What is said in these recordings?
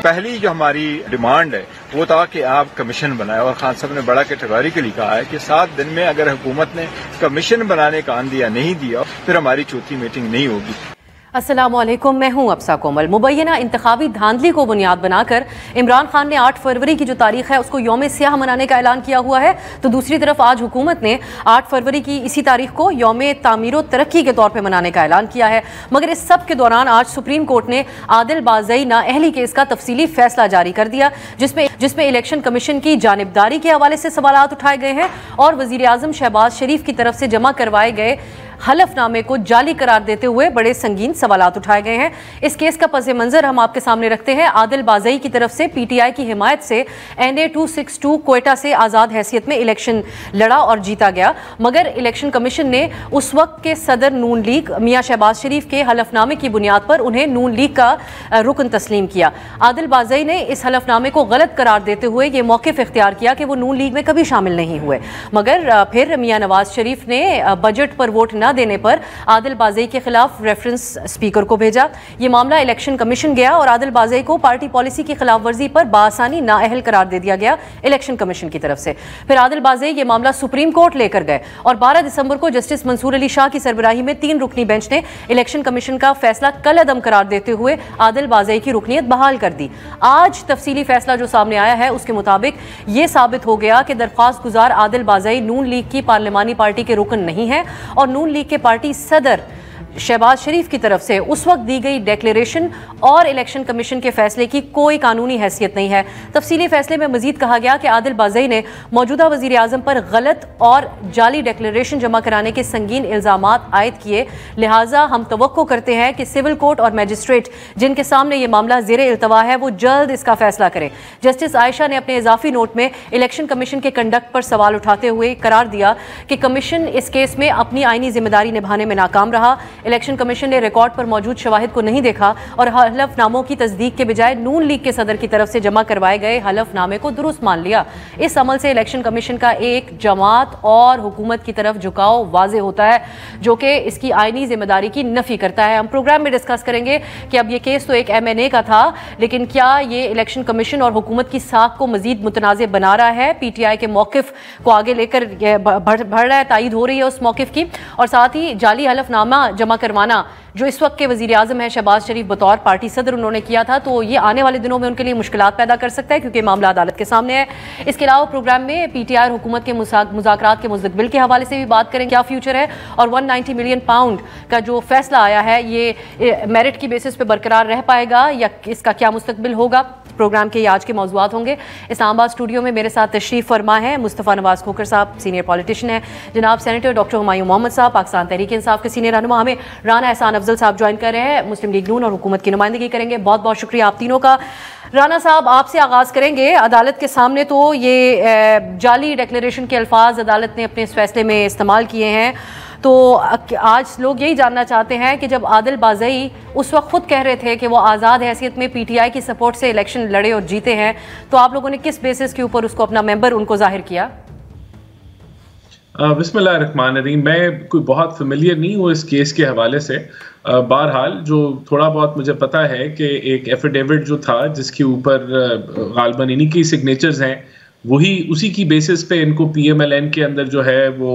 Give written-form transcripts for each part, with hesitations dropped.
پہلی جو ہماری ڈیمانڈ ہے وہ تھا کہ آپ کمیشن بنائے، اور خان صاحب نے بڑا کیٹیگوریکلی کہا ہے کہ 7 دن میں اگر حکومت نے کمیشن بنانے کا اندیا نہیں دیا پھر ہماری چوتھی میٹنگ نہیں ہوگی۔ السلام علیکم، میں ہوں افسا کومل۔ مبینہ انتخابی دھاندلی کو بنیاد بنا کر عمران خان نے 8 فروری کی جو تاریخ ہے اس کو یوم سیاہ منانے کا اعلان کیا ہوا ہے، تو دوسری طرف آج حکومت نے 8 فروری کی اسی تاریخ کو یوم تعمیر و ترقی کے طور پہ منانے کا اعلان کیا ہے۔ مگر اس سب کے دوران آج سپریم کورٹ نے عادل بازئی نااہلی کیس کا تفصیلی فیصلہ جاری کر دیا، جس میں الیکشن کمیشن کی جانبداری کے حوالے سے سوالات اٹھائے گئے ہیں اور وزیر اعظم شہباز شریف کی طرف سے جمع کروائے گئے حلف نامے کو جعلی قرار دیتے ہوئے بڑے سنگین سوالات اٹھائے گئے ہیں۔ اس کیس کا پس منظر ہم آپ کے سامنے رکھتے ہیں۔ عادل بازئی کی طرف سے پی ٹی آئی کی حمایت سے NA 262 کوئٹہ سے آزاد حیثیت میں الیکشن لڑا اور جیتا گیا، مگر الیکشن کمیشن نے اس وقت کے صدر نون لیگ میاں شہباز شریف کے حلف نامے کی بنیاد پر انہیں نون لیگ کا رکن تسلیم کیا۔ عادل بازئی نے اس حلف نامے کو غلط قرار دیتے ہوئے یہ موقف اختیار کیا کہ وہ نون لیگ میں کبھی شامل نہیں ہوئے، مگر پھر میاں نواز شریف نے بجٹ پر ووٹ نہ دینے پر عادل بازئی کے خلاف ریفرنس اسپیکر کو بھیجا۔ یہ معاملہ الیکشن کمیشن گیا اور عادل بازئی کو پارٹی پالیسی کی خلاف ورزی پر بآسانی نااہل قرار دے دیا گیا الیکشن کمیشن کی طرف سے۔ پھر عادل بازئی یہ معاملہ سپریم کورٹ لے کر گئے اور 12 دسمبر کو جسٹس منصور علی شاہ کی سربراہی میں 3 رکنی بینچ نے الیکشن کمیشن کا فیصلہ کل عدم قرار دیتے ہوئے عادل بازئی کی رکنیت بحال کر دی۔ آج تفصیلی فیصلہ جو سامنے آیا ہے اس کے مطابق یہ ثابت ہو گیا کہ درخواست گزار عادل بازئی نون لیگ کی پارلیمانی پارٹی کے رکن نہیں ہے اور نون لیگ کے پارٹی صدر شہباز شریف کی طرف سے اس وقت دی گئی ڈیکلیریشن اور الیکشن کمیشن کے فیصلے کی کوئی قانونی حیثیت نہیں ہے۔ تفصیلی فیصلے میں مزید کہا گیا کہ عادل بازئی نے موجودہ وزیر اعظم پر غلط اور جعلی ڈیکلیریشن جمع کرانے کے سنگین الزامات عائد کیے، لہٰذا ہم توقع کرتے ہیں کہ سول کورٹ اور میجسٹریٹ جن کے سامنے یہ معاملہ زیر التوا ہے وہ جلد اس کا فیصلہ کریں۔ جسٹس عائشہ نے اپنے اضافی نوٹ میں الیکشن کمیشن کے کنڈکٹ پر سوال اٹھاتے ہوئے قرار دیا کہ کمیشن اس کیس میں اپنی آئینی ذمہ داری نبھانے میں ناکام رہا۔ الیکشن کمیشن نے ریکارڈ پر موجود شواہد کو نہیں دیکھا اور حلف ناموں کی تصدیق کے بجائے نون لیگ کے صدر کی طرف سے جمع کروائے گئے حلف نامے کو درست مان لیا۔ اس عمل سے الیکشن کمیشن کا ایک جماعت اور حکومت کی طرف جھکاؤ واضح ہوتا ہے جو کہ اس کی آئینی ذمہ داری کی نفی کرتا ہے۔ ہم پروگرام میں ڈسکس کریں گے کہ اب یہ کیس تو ایک MNA کا تھا، لیکن کیا یہ الیکشن کمیشن اور حکومت کی ساکھ کو مزید متنازع بنا رہا ہے؟ PTI کے موقف کو آگے لے کر بڑھ رہا ہے، تائید ہو رہی ہے اس موقف کی، اور ساتھ ہی جعلی حلف نامہ جمع کروانا جو اس وقت کے وزیر اعظم ہیں شہباز شریف بطور پارٹی صدر انہوں نے کیا تھا، تو یہ آنے والے دنوں میں ان کے لیے مشکلات پیدا کر سکتا ہے کیونکہ معاملہ عدالت کے سامنے ہے۔ اس کے علاوہ پروگرام میں PTI اور حکومت کے مذاکرات کے مستقبل کے حوالے سے بھی بات کریں، کیا فیوچر ہے، اور 190 ملین پاؤنڈ کا جو فیصلہ آیا ہے یہ میرٹ کی بیسس پہ برقرار رہ پائے گا یا اس کا کیا مستقبل ہوگا۔ پروگرام کے آج کے موضوعات ہوں گے۔ اسلام آباد اسٹوڈیو میں میرے ساتھ تشریف فرما ہے مصطفیٰ نواز کھوکھر صاحب، سینئر پولیٹیشین ہیں، جناب سینیٹر ڈاکٹر ہمایوں محمد صاحب پاکستان تحریک انصاف کے سینئر رہنما، ہمیں رانا احسان افضل صاحب جوائن کر رہے ہیں، مسلم لیگ نون اور حکومت کی نمائندگی کریں گے۔ بہت بہت شکریہ آپ تینوں کا۔ رانا صاحب آپ سے آغاز کریں گے۔ عدالت کے سامنے تو یہ جعلی ڈیکلیریشن کے الفاظ عدالت نے اپنے اس فیصلے میں استعمال کیے ہیں، تو آج لوگ یہی جاننا چاہتے ہیں کہ جب عادل بازئی اس وقت خود کہہ رہے تھے کہ وہ آزاد حیثیت میں PTI کی سپورٹ سے الیکشن لڑے اور جیتے ہیں، تو آپ لوگوں نے کس بیسس کے اوپر اس کو اپنا ممبر ان کو ظاہر کیا؟ بسم اللہ الرحمن الرحیم۔ میں کوئی بہت فیملیئر نہیں ہوں اس کیس کے حوالے سے، بہرحال جو تھوڑا بہت مجھے پتا ہے کہ ایک ایفیڈیوٹ جو تھا جس کے اوپر غالباً انہی کی سگنیچرز ہیں، وہی اسی کی بیسس پہ ان کو PMLN کے اندر جو ہے وہ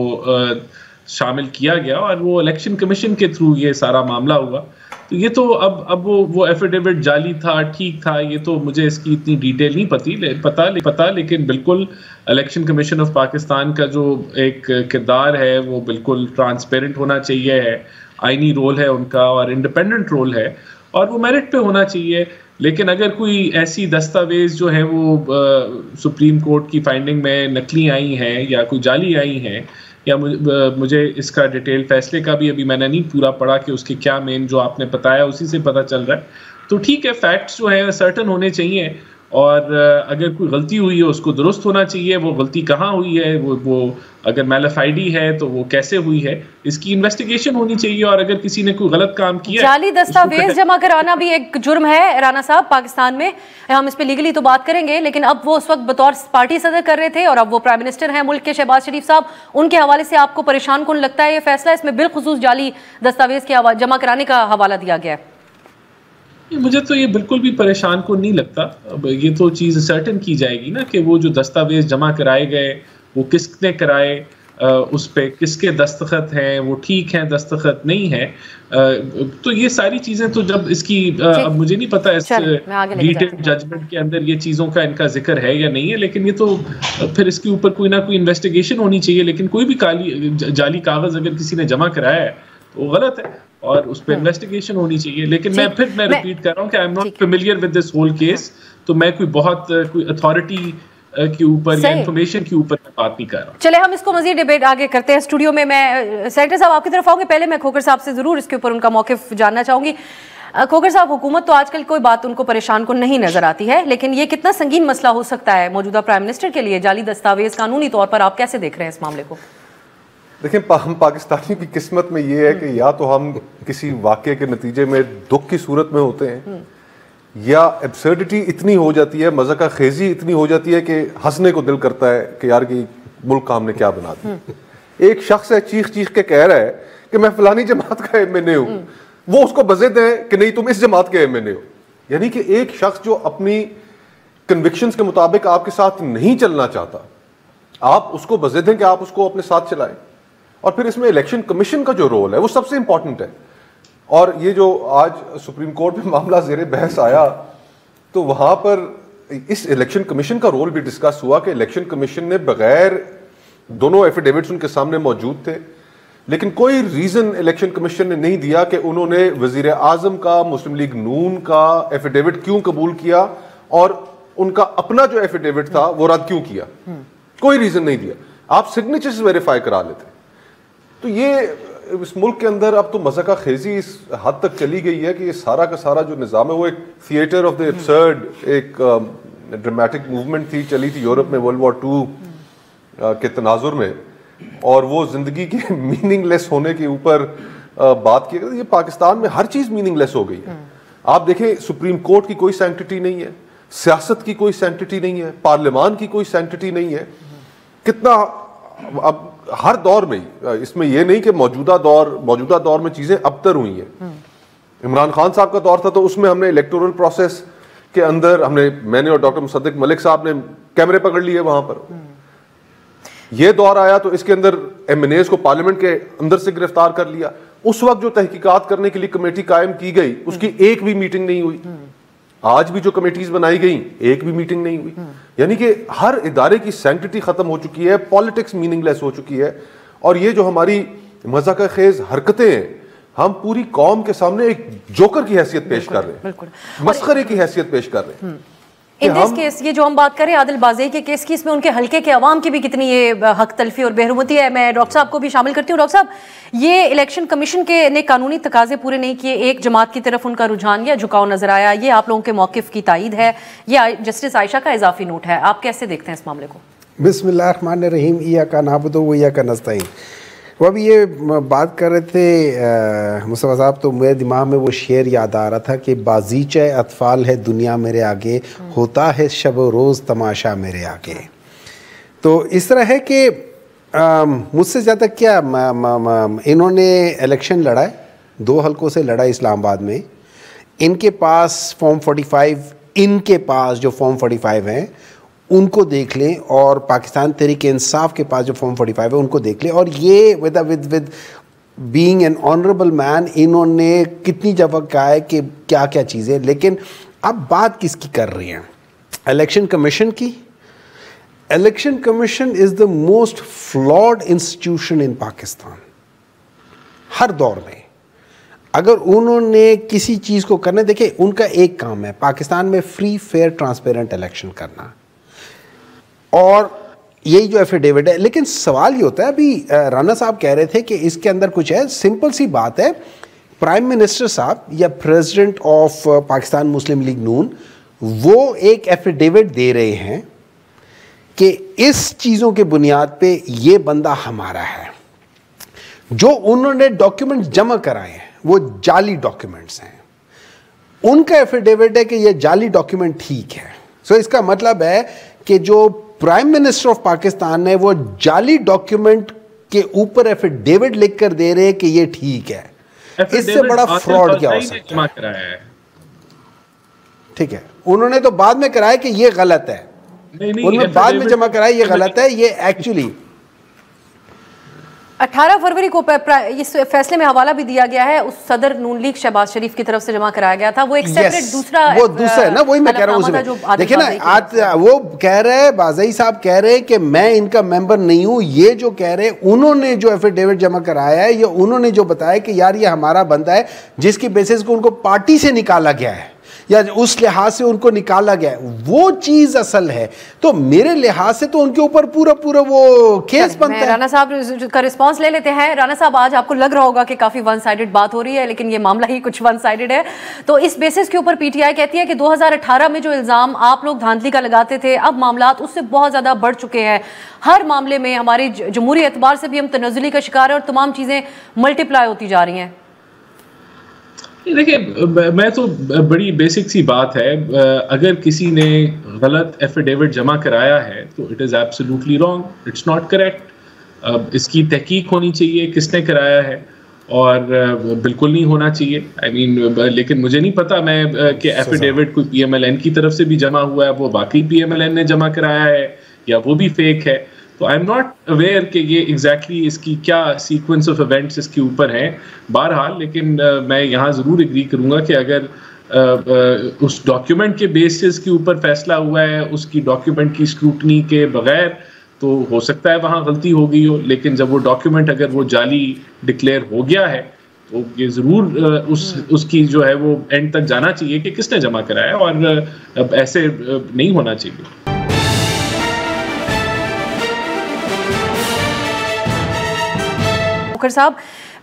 شامل کیا گیا اور وہ الیکشن کمیشن کے تھرو یہ سارا معاملہ ہوا۔ تو یہ تو اب وہ ایفیڈیوٹ جعلی تھا، ٹھیک تھا، یہ تو مجھے اس کی اتنی ڈیٹیل نہیں پتا، لیکن بالکل الیکشن کمیشن آف پاکستان کا جو ایک کردار ہے وہ بالکل ٹرانسپیرنٹ ہونا چاہیے ہے، آئینی رول ہے ان کا اور انڈیپینڈنٹ رول ہے اور وہ میرٹ پہ ہونا چاہیے۔ لیکن اگر کوئی ایسی دستاویز جو ہیں وہ سپریم کورٹ کی فائنڈنگ میں نقلی آئی ہیں یا کوئی جعلی آئی ہیں، یا مجھے اس کا ڈیٹیل فیصلے کا بھی ابھی میں نے نہیں پورا پڑھا کہ اس کے کیا مین جو آپ نے بتایا اسی سے پتہ چل رہا ہے، تو ٹھیک ہے، فیکٹس جو ہیں سرٹن ہونے چاہیے اور اگر کوئی غلطی ہوئی ہے اس کو درست ہونا چاہیے۔ وہ غلطی کہاں ہوئی ہے، وہ اگر میلافائڈی ہے تو وہ کیسے ہوئی ہے، اس کی انویسٹیگیشن ہونی چاہیے، اور اگر کسی نے کوئی غلط کام کیا، جعلی دستاویز جمع کرانا بھی ایک جرم ہے رانا صاحب پاکستان میں، ہم اس پہ لیگلی تو بات کریں گے، لیکن اب وہ اس وقت بطور پارٹی صدر کر رہے تھے اور اب وہ پرائم منسٹر ہیں ملک کے شہباز شریف صاحب، ان کے حوالے سے آپ کو پریشان کن لگتا ہے یہ فیصلہ؟ اس میں بالخصوص جعلی دستاویز کے جمع کرانے کا حوالہ دیا گیا ہے۔ مجھے تو یہ بالکل بھی پریشان کو نہیں لگتا. یہ تو چیز سرٹن کی جائے گی نا کہ وہ جو دستاویز جمع کرائے گئے وہ کس نے کرائے, اس پہ کس کے دستخط ہیں, وہ ٹھیک ہیں دستخط نہیں ہیں. تو یہ ساری چیزیں تو جب اس کی اب مجھے نہیں پتا اس ریٹن ججمنٹ کے اندر یہ چیزوں کا ان کا ذکر ہے یا نہیں ہے, لیکن یہ تو پھر اس کے اوپر کوئی نہ کوئی انویسٹیگیشن ہونی چاہیے. لیکن کوئی بھی جعلی کاغذ اگر کسی نے جمع کرایا ہے تو وہ غلط ہے اور اس پہ انویسٹیگیشن ہونی چاہیے. لیکن میں ریپیٹ کر رہا ہوں کہ I am not familiar with this whole case, تو میں کوئی اتھارٹی کے اوپر یا انفارمیشن کے اوپر بات نہیں کر رہا ہوں. چلے ہم اس کو مزید ڈیبیٹ آگے کرتے ہیں. اسٹوڈیو میں سینیٹر صاحب آپ کی طرف آؤں گے, پہلے میں کھوکھر صاحب سے ضرور اس کے اوپر ان کا موقف جاننا چاہوں گی. کھوکھر صاحب, حکومت تو آج کل کوئی بات ان کو پریشان کو نہیں نظر آتی ہے, لیکن یہ کتنا سنگین مسئلہ ہو سکتا ہے موجودہ پرائم منسٹر کے لیے؟ جعلی دستاویز قانونی طور پر آپ کیسے دیکھ رہے ہیں اس معاملے کو؟ دیکھیں, ہم پاکستانی کی قسمت میں یہ ہے کہ یا تو ہم کسی واقعے کے نتیجے میں دکھ کی صورت میں ہوتے ہیں, یا ایبسرڈٹی اتنی ہو جاتی ہے, مذاق خیزی اتنی ہو جاتی ہے کہ ہنسنے کو دل کرتا ہے کہ یار کہ ملک کا ہم نے کیا بنا دیا. ایک شخص ہے چیخ چیخ کے کہہ رہا ہے کہ میں فلانی جماعت کا ایم این اے ہوں, وہ اس کو بزد ہے کہ نہیں تم اس جماعت کے ایم این اے ہو. یعنی کہ ایک شخص جو اپنی کنوکشنز کے مطابق آپ کے ساتھ نہیں چلنا چاہتا, آپ اس کو بزد ہیں کہ آپ اس کو اپنے ساتھ چلائیں. اور پھر اس میں الیکشن کمیشن کا جو رول ہے وہ سب سے امپورٹنٹ ہے. اور یہ جو آج سپریم کورٹ میں معاملہ زیر بحث آیا, تو وہاں پر اس الیکشن کمیشن کا رول بھی ڈسکس ہوا کہ الیکشن کمیشن نے بغیر, دونوں ایفیڈیوٹس ان کے سامنے موجود تھے, لیکن کوئی ریزن الیکشن کمیشن نے نہیں دیا کہ انہوں نے وزیر اعظم کا, مسلم لیگ نون کا ایفیڈیوٹ کیوں قبول کیا اور ان کا اپنا جو ایفیڈیوٹ تھا وہ رد کیوں کیا. کوئی ریزن نہیں دیا. آپ سگنیچرز ویریفائی کرا لیتے. تو یہ اس ملک کے اندر اب تو مذاق خیزی اس حد تک چلی گئی ہے کہ یہ سارا کا سارا جو نظام ہے وہ ایک تھیٹر آف دی ابسرڈ, ایک ڈرامیٹک موومنٹ تھی, چلی تھی یورپ میں ورلڈ وار 2 کے تناظر میں, اور وہ زندگی کے میننگ لیس ہونے کے اوپر بات کی. یہ پاکستان میں ہر چیز میننگ لیس ہو گئی ہے. آپ دیکھیں, سپریم کورٹ کی کوئی سینکٹیٹی نہیں ہے, سیاست کی کوئی سینکٹیٹی نہیں ہے, پارلیمان کی کوئی سینکٹیٹی نہیں ہے. کتنا اب ہر دور میں, اس میں یہ نہیں کہ موجودہ دور میں چیزیں ابتر ہوئی ہیں. عمران خان صاحب کا دور تھا تو اس میں ہم نے الیکٹورل پروسیس کے اندر میں نے اور ڈاکٹر مصدق ملک صاحب نے کیمرے پکڑ لیے وہاں پر. یہ دور آیا تو اس کے اندر ایم این ایز کو پارلیمنٹ کے اندر سے گرفتار کر لیا. اس وقت جو تحقیقات کرنے کے لیے کمیٹی قائم کی گئی اس کی ایک بھی میٹنگ نہیں ہوئی. آج بھی جو کمیٹیز بنائی گئیں ایک بھی میٹنگ نہیں ہوئی. یعنی کہ ہر ادارے کی سینکٹیٹی ختم ہو چکی ہے, پالیٹکس میننگ لیس ہو چکی ہے. اور یہ جو ہماری مذاق خیز حرکتیں ہیں, ہم پوری قوم کے سامنے ایک جوکر کی حیثیت پیش کر رہے ہیں, مسخرے کی حیثیت پیش کر رہے ہیں. ان دس کیس, یہ جو ہم بات کریں عادل بازئی کے کیس کی, اس میں ان کے حلقے کے عوام کی بھی کتنی یہ حق تلفی اور بےحرمتی ہے. میں ڈاکٹر صاحب کو بھی شامل کرتی ہوں. ڈاکٹر صاحب, یہ الیکشن کمیشن کے نے قانونی تقاضے پورے نہیں کیے, ایک جماعت کی طرف ان کا رجحان یا جھکاؤ نظر آیا, یہ آپ لوگوں کے موقف کی تائید ہے, یہ جسٹس عائشہ کا اضافی نوٹ ہے, آپ کیسے دیکھتے ہیں اس معاملے کو؟ بسم اللہ الرحمن الرحیم. ایاک نعبد و ایاک نستعین. وہ ابھی یہ بات کر رہے تھے مصطفیٰ صاحب, تو میرے دماغ میں وہ شعر یاد آ رہا تھا کہ بازیچہ اطفال ہے دنیا میرے آگے, ہوتا ہے شب و روز تماشا میرے آگے. تو اس طرح ہے کہ مجھ سے زیادہ کیا انہوں نے الیکشن لڑا ہے, 2 حلقوں سے لڑا اسلام آباد میں. ان کے پاس فارم 45, ان کے پاس جو فارم 45 ہیں ان کو دیکھ لیں, اور پاکستان تحریک انصاف کے پاس جو فارم 45 ہے ان کو دیکھ لیں. اور یہ ود بینگ این آنریبل مین انہوں نے کتنی جگہ کہا ہے کہ کیا کیا چیزیں. لیکن اب بات کس کی کر رہی ہیں؟ الیکشن کمیشن کی. Election commission is the most flawed institution in Pakistan ہر دور میں. اگر انہوں نے کسی چیز کو کرنا, دیکھیں ان کا ایک کام ہے پاکستان میں فری فیئر ٹرانسپیرنٹ الیکشن کرنا, اور یہی جو ایفیڈیوٹ ہے. لیکن سوال یہ ہوتا ہے, ابھی رانا صاحب کہہ رہے تھے کہ اس کے اندر کچھ ہے. سمپل سی بات ہے, پرائم منسٹر صاحب یا president of Pakistan Muslim league نون وہ ایک ایفیڈیوٹ دے رہے ہیں کہ اس چیزوں کے بنیاد پہ یہ بندہ ہمارا ہے. جو انہوں نے ڈاکیومنٹ جمع کرائے ہیں وہ جعلی ڈاکیومنٹس ہیں. ان کا ایفیڈیوٹ ہے کہ یہ جعلی ڈاکیومنٹ ٹھیک ہے. سو اس کا مطلب ہے کہ جو پرائم منسٹر آف پاکستان ہے وہ جعلی ڈاکیومنٹ کے اوپر ایفیڈیوٹ لکھ کر دے رہے ہیں کہ یہ ٹھیک ہے. اس سے بڑا فراڈ کیا ہو سکتا ہے؟ ٹھیک ہے, انہوں نے تو بعد میں کرایا کہ یہ غلط ہے, انہوں نے بعد میں جمع کرایا یہ غلط ہے. یہ ایکچولی 18 فروری کو اس فیصلے میں حوالہ بھی دیا گیا ہے, اس صدر نون لیگ شہباز شریف کی طرف سے جمع کرایا گیا تھا. وہ ایک سیپریٹ دوسرا ہے نا, وہی میں کہہ رہا ہوں. دیکھیں نا, وہ کہہ رہے بازئی صاحب کہہ رہے کہ میں ان کا ممبر نہیں ہوں. یہ جو کہہ رہے انہوں نے جو ایفیڈیوٹ جمع کرایا ہے, یہ انہوں نے جو بتایا کہ یار یہ ہمارا بندہ ہے جس کی بیسس کو ان کو پارٹی سے نکالا گیا ہے یا اس لحاظ سے ان کو نکالا گیا ہے, وہ چیز اصل ہے. تو میرے لحاظ سے تو ان کے اوپر پورا وہ کیس بنتا ہے. رانا صاحب کا رسپانس لے لیتے ہیں. رانا صاحب, آج آپ کو لگ رہا ہوگا کہ کافی ون سائیڈڈ بات ہو رہی ہے, لیکن یہ معاملہ ہی کچھ ون سائیڈڈ ہے. تو اس بیسس کے اوپر پی ٹی آئی کہتی ہے کہ 2018 میں جو الزام آپ لوگ دھاندلی کا لگاتے تھے, اب معاملات اس سے بہت زیادہ بڑھ چکے ہیں. ہر معاملے میں ہماری جمہوری اعتبار سے بھی ہم تنزلی کا شکار ہیں اور تمام چیزیں ملٹیپلائی ہوتی جا رہی ہیں. دیکھیں, میں تو بڑی بیسک سی بات ہے, اگر کسی نے غلط ایفیڈیوٹ جمع کرایا ہے تو it is absolutely wrong, it's not correct. اس کی تحقیق ہونی چاہیے کس نے کرایا ہے, اور بالکل نہیں ہونا چاہیے. آئی مین, لیکن مجھے نہیں پتا میں کہ ایفیڈیوٹ کوئی پی ایم ایل این کی طرف سے بھی جمع ہوا ہے, وہ باقی پی ایم ایل این نے جمع کرایا ہے یا وہ بھی فیک ہے. تو آئی ایم ناٹ اویئر کہ یہ ایگزیکٹلی اس کی کیا سیکوینس آف ایونٹس اس کے اوپر ہیں. بہرحال لیکن میں یہاں ضرور اگری کروں گا کہ اگر اس ڈاکیومنٹ کے بیسس کے اوپر فیصلہ ہوا ہے, اس کی ڈاکیومنٹ کی اسکروٹنی کے بغیر, تو ہو سکتا ہے وہاں غلطی ہو گئی ہو. لیکن جب وہ ڈاکیومنٹ اگر وہ جعلی ڈکلیئر ہو گیا ہے تو یہ ضرور اس کی جو ہے وہ اینڈ تک جانا چاہیے کہ کس نے جمع کرایا, اور ایسے نہیں ہونا چاہیے. صاحب,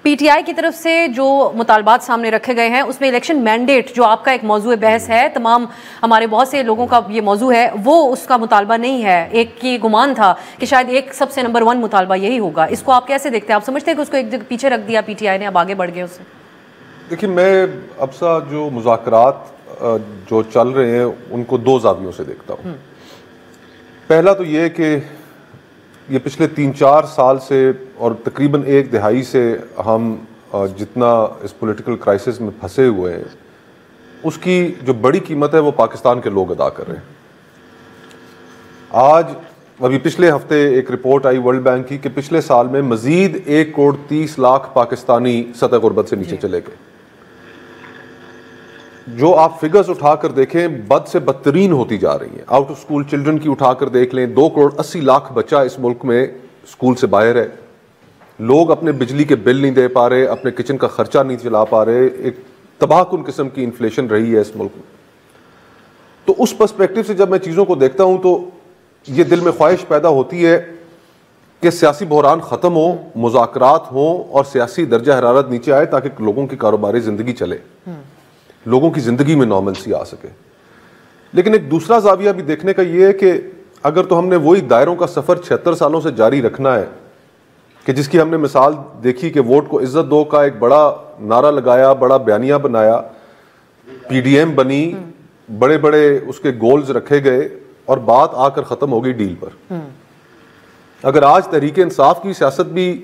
پی ٹی آئی کی طرف سے جو مطالبات سامنے رکھے گئے ہیں اس میں الیکشن مینڈیٹ جو آپ کا ایک موضوع بحث ہے, تمام ہمارے بہت سے لوگوں کا یہ موضوع ہے, وہ اس کا مطالبہ نہیں ہے. ایک کی گمان تھا کہ شاید ایک سب سے نمبر 1 مطالبہ یہی ہوگا. اس کو آپ کیسے دیکھتے ہیں؟ آپ سمجھتے ہیں کہ اس کو ایک پیچھے رکھ دیا پی ٹی آئی نے, اب آگے بڑھ گئے اس سے؟ دیکھیں, میں اب سا جو مذاکرات جو چل رہے ہیں ان کو 2 زاویوں سے دیکھتا ہوں. پہلا تو یہ کہ یہ پچھلے 3-4 سال سے اور تقریباً 1 دہائی سے ہم جتنا اس پولیٹیکل کرائسس میں پھنسے ہوئے ہیں, اس کی جو بڑی قیمت ہے وہ پاکستان کے لوگ ادا کر رہے ہیں. آج ابھی پچھلے ہفتے ایک رپورٹ آئی ورلڈ بینک کی کہ پچھلے سال میں مزید 1,30,00,000 پاکستانی سطح غربت سے نیچے چلے گئے. جو آپ فگرز اٹھا کر دیکھیں بد سے بدترین ہوتی جا رہی ہیں. آؤٹ آف اسکول چلڈرن کی اٹھا کر دیکھ لیں, 2,80,00,000 بچہ اس ملک میں اسکول سے باہر ہے. لوگ اپنے بجلی کے بل نہیں دے پا رہے, اپنے کچن کا خرچہ نہیں چلا پا رہے. ایک تباہ کن قسم کی انفلیشن رہی ہے اس ملک میں. تو اس پرسپیکٹو سے جب میں چیزوں کو دیکھتا ہوں تو یہ دل میں خواہش پیدا ہوتی ہے کہ سیاسی بحران ختم ہو, مذاکرات ہوں اور سیاسی درجہ حرارت نیچے آئے تاکہ لوگوں کی کاروباری زندگی چلے, لوگوں کی زندگی میں نارملسی آ سکے. لیکن ایک دوسرا زاویہ بھی دیکھنے کا یہ ہے کہ اگر تو ہم نے وہی دائروں کا سفر 76 سالوں سے جاری رکھنا ہے کہ جس کی ہم نے مثال دیکھی کہ ووٹ کو عزت دو کا ایک بڑا نعرہ لگایا, بڑا بیانیہ بنایا, پی ڈی ایم بنی, بڑے بڑے اس کے گولز رکھے گئے اور بات آ کر ختم ہو گئی ڈیل پر. اگر آج تحریک انصاف کی سیاست بھی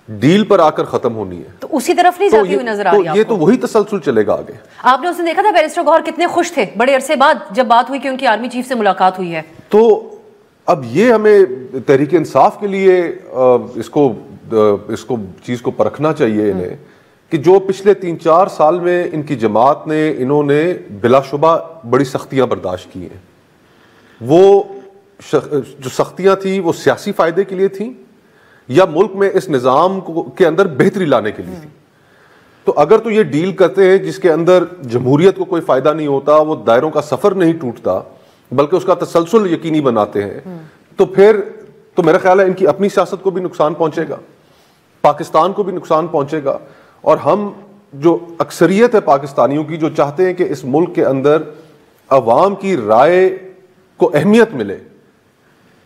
ڈیل پر آ کر ختم ہونی ہے تو اسی طرف نہیں جاتی ہوئی نظر آ رہی ہے. یہ تو وہی تسلسل چلے گا آگے. آپ نے اس نے دیکھا تھا بیرسٹر گوہر کتنے خوش تھے بڑے عرصے بعد جب بات ہوئی کہ ان کی آرمی چیف سے ملاقات ہوئی ہے. تو اب یہ ہمیں تحریک انصاف کے لیے اس کو چیز کو پرکھنا چاہیے انہیں کہ جو پچھلے 3-4 سال میں ان کی جماعت نے, انہوں نے بلا شبہ بڑی سختیاں برداشت کی ہیں. وہ جو سختیاں تھیں وہ سیاسی فائدے کے لیے تھیں یا ملک میں اس نظام کے اندر بہتری لانے کے لیے تھی. تو اگر تو یہ ڈیل کرتے ہیں جس کے اندر جمہوریت کو کوئی فائدہ نہیں ہوتا, وہ دائروں کا سفر نہیں ٹوٹتا بلکہ اس کا تسلسل یقینی بناتے ہیں, تو پھر تو میرا خیال ہے ان کی اپنی سیاست کو بھی نقصان پہنچے گا, پاکستان کو بھی نقصان پہنچے گا. اور ہم جو اکثریت ہے پاکستانیوں کی جو چاہتے ہیں کہ اس ملک کے اندر عوام کی رائے کو اہمیت ملے,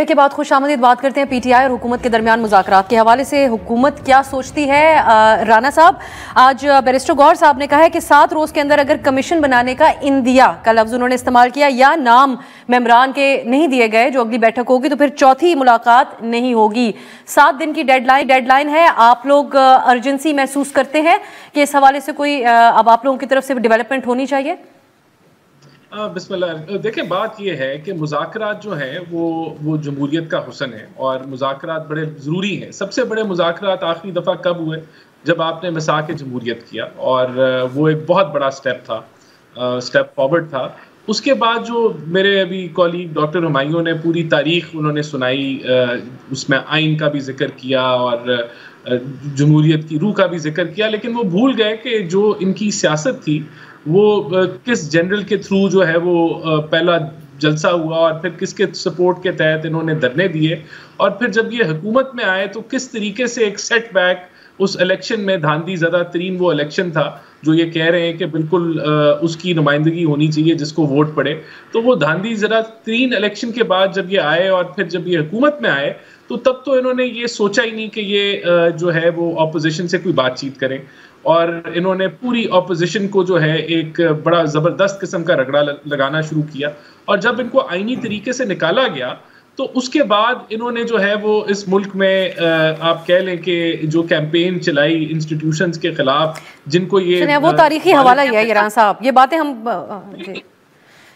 بریک کے بعد خوش آمدید بات کرتے ہیں پی ٹی آئی اور حکومت کے درمیان مذاکرات کے حوالے سے حکومت کیا سوچتی ہے. رانا صاحب, آج بیرسٹر گور صاحب نے کہا ہے کہ 7 روز کے اندر اگر کمیشن بنانے کا اندیا کا لفظ انہوں نے استعمال کیا یا نام ممبران کے نہیں دیے گئے جو اگلی بیٹھک ہوگی تو پھر چوتھی ملاقات نہیں ہوگی. 7 دن کی ڈیڈ لائن ہے. آپ لوگ ارجنسی محسوس کرتے ہیں کہ اس حوالے سے کوئی اب آپ لوگوں کی طرف سے ڈیولپمنٹ ہونی چاہیے؟ بسم اللہ. دیکھیں بات یہ ہے کہ مذاکرات جو ہیں وہ جمہوریت کا حسن ہے اور مذاکرات بڑے ضروری ہیں. سب سے بڑے مذاکرات آخری دفعہ کب ہوئے؟ جب آپ نے مساق جمہوریت کیا اور وہ ایک بہت بڑا سٹیپ تھا, سٹیپ فارورڈ تھا. اس کے بعد جو میرے ابھی کولیگ ڈاکٹر ہمایوں نے پوری تاریخ انہوں نے سنائی, اس میں آئین کا بھی ذکر کیا اور جمہوریت کی روح کا بھی ذکر کیا, لیکن وہ بھول گئے کہ جو ان کی سیاست تھی وہ کس جنرل کے تھرو جو ہے وہ پہلا جلسہ ہوا اور پھر کس کے سپورٹ کے تحت انہوں نے دھرنے دیے, اور پھر جب یہ حکومت میں آئے تو کس طریقے سے ایک سیٹ بیک اس الیکشن میں, دھاندلی زدہ ترین وہ الیکشن تھا جو یہ کہہ رہے ہیں کہ بالکل اس کی نمائندگی ہونی چاہیے جس کو ووٹ پڑے. تو وہ دھاندلی زدہ ترین الیکشن کے بعد جب یہ آئے اور پھر جب یہ حکومت میں آئے تو تب تو انہوں نے یہ سوچا ہی نہیں کہ یہ جو ہے وہ اپوزیشن سے کوئی بات چیت کریں, اور انہوں نے پوری اپوزیشن کو جو ہے ایک بڑا زبردست قسم کا رگڑا لگانا شروع کیا. اور جب ان کو آئینی طریقے سے نکالا گیا تو اس کے بعد انہوں نے جو ہے وہ اس ملک میں آپ کہہ لیں کہ جو کیمپین چلائی انسٹیٹیوشنز کے خلاف جن کو یہ وہ تاریخی حوالہ ہی ہے رانا صاحب, یہ باتیں ہم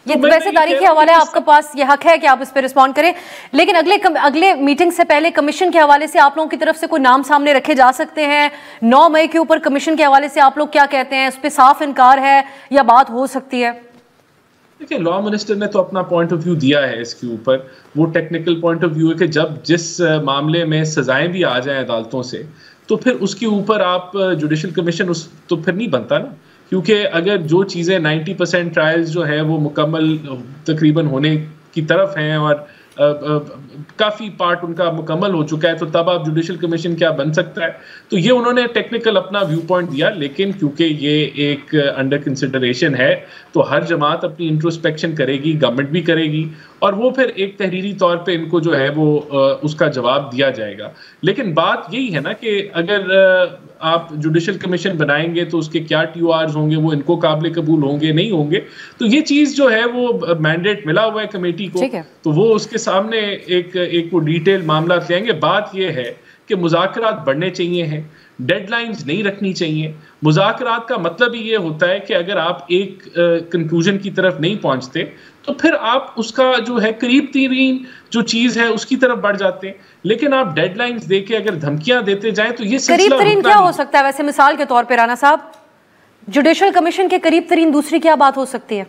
یہ ویسے تاریخی حوالے آپ کے پاس یہ حق ہے کہ آپ اس پہ رسپونڈ کریں, لیکن اگلے میٹنگ سے پہلے کمیشن کے حوالے سے آپ لوگوں کی طرف سے کوئی نام سامنے رکھے جا سکتے ہیں؟ 9 مئی کے اوپر کمیشن کے حوالے سے آپ لوگ کیا کہتے ہیں؟ اس پہ صاف انکار ہے یا بات ہو سکتی ہے؟ دیکھیں لاء منسٹر نے تو اپنا پوائنٹ آف ویو دیا ہے اس کے اوپر. وہ ٹیکنیکل پوائنٹ آف ویو ہے کہ جب جس معاملے میں سزائیں بھی آ جائیں عدالتوں سے تو پھر اس کے اوپر آپ جوڈیشل کمیشن تو پھر نہیں بنتا نا, کیونکہ اگر جو چیزیں 90% ٹرائلز جو ہے وہ مکمل تقریباً ہونے کی طرف ہیں اور کافی پارٹ ان کا مکمل ہو چکا ہے تو تب آپ جوڈیشل کمیشن کیا بن سکتا ہے. تو یہ انہوں نے ٹیکنیکل اپنا ویو پوائنٹ دیا, لیکن کیونکہ یہ ایک انڈر کنسیڈریشن ہے تو ہر جماعت اپنی انٹروسپیکشن کرے گی, گورنمنٹ بھی کرے گی, اور وہ پھر ایک تحریری طور پہ ان کو جو ہے وہ اس کا جواب دیا جائے گا. لیکن بات یہی ہے نا کہ اگر آپ جوڈیشل کمیشن بنائیں گے تو اس کے کیا ٹی او آرز ہوں گے, وہ ان کو قابل قبول ہوں گے نہیں ہوں گے. تو یہ چیز جو ہے وہ مینڈیٹ ملا ہوا ہے کمیٹی کو, تو وہ اس کے سامنے ایک وہ ڈیٹیل معاملات لیں گے. بات یہ ہے کہ مذاکرات بڑھنے چاہیے ہیں, ڈیڈ لائنز نہیں رکھنی چاہیے. مذاکرات کا مطلب ہی یہ ہوتا ہے کہ اگر آپ ایک کنکلوژن کی طرف نہیں پہنچتے تو پھر آپ اس کا جو ہے قریب ترین جو چیز ہے اس کی طرف بڑھ جاتے ہیں. لیکن آپ ڈیڈ لائنز دے کے اگر دھمکیاں دیتے جائیں تو یہ قریب ترین کیا ہو سکتا ہے ویسے مثال کے طور پہ رانا صاحب؟ جوڈیشل کمیشن کے قریب ترین دوسری کیا بات ہو سکتی ہے؟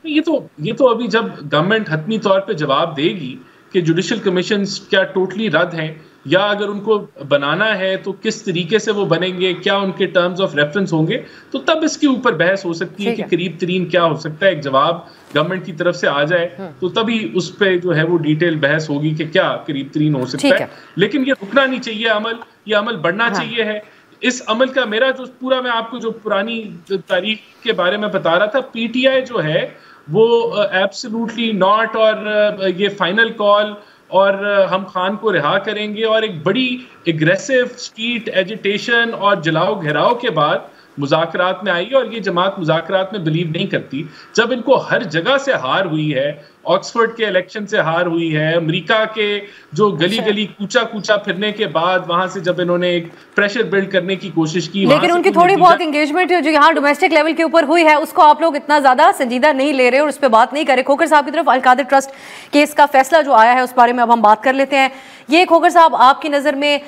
یہ تو ابھی جب گورنمنٹ حتمی طور پہ جواب دے گی کہ جوڈیشل کمیشنز کیا ٹوٹلی رد ہیں یا اگر ان کو بنانا ہے تو کس طریقے سے وہ بنیں گے, کیا ان کے ٹرمز آف ریفرنس ہوں گے, تو تب اس کے اوپر بحث ہو سکتی ہے کہ قریب ترین کیا ہو سکتا ہے. ایک جواب گورنمنٹ کی طرف سے آ جائے تو تبھی اس پہ جو ہے وہ ڈیٹیل بحث ہوگی کہ کیا قریب ترین ہو سکتا ہے. لیکن یہ رکنا نہیں چاہیے عمل, یہ عمل بڑھنا چاہیے ہے. اس عمل کا میرا جو پورا میں آپ کو جو پرانی تاریخ کے بارے میں بتا رہا تھا, پی ٹی آئی جو ہے وہ ایبسلوٹلی ناٹ, اور یہ فائنل کال اور ہم خان کو رہا کریں گے, اور ایک بڑی اگریسو اسٹریٹ ایجیٹیشن اور جلاؤ گھیراؤ کے بعد مذاکرات میں آئی. اور یہ جماعت مذاکرات میں بلیو نہیں کرتی. جب ان کو ہر جگہ سے ہار ہوئی ہے, آکسفورڈ کے الیکشن سے ہار ہوئی ہے, امریکہ کے جو گلی گلی کوچا کوچا پھرنے کے بعد وہاں سے جب انہوں نے ایک پریشر بلڈ کرنے کی کوشش کی, لیکن ان کی تھوڑی بہت انگیجمنٹ جو یہاں ڈومیسٹک لیول کے اوپر ہوئی ہے اس کو آپ لوگ اتنا زیادہ سنجیدہ نہیں لے رہے اور اس پہ بات نہیں کر رہے. کھوکھر صاحب کی طرف القادر ٹرسٹ کیس کا فیصلہ جو آیا ہے اس بارے میں اب ہم بات کر لیتے ہیں. یہ کھوکھر صاحب آپ کی نظر میں